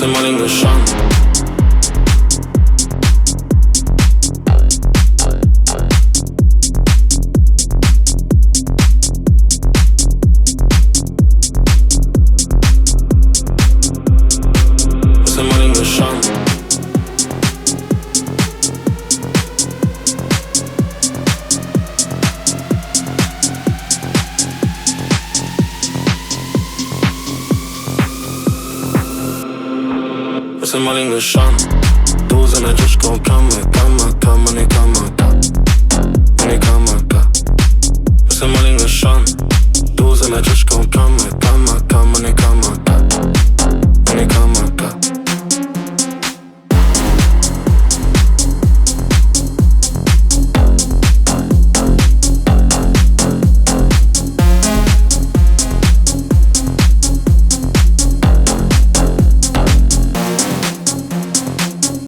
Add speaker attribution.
Speaker 1: Forse mal inglisciando. Forse mal inglisciando. Forse mal inglisciando. Tu se ne gjysh ko kama, kama, kama, ne kama,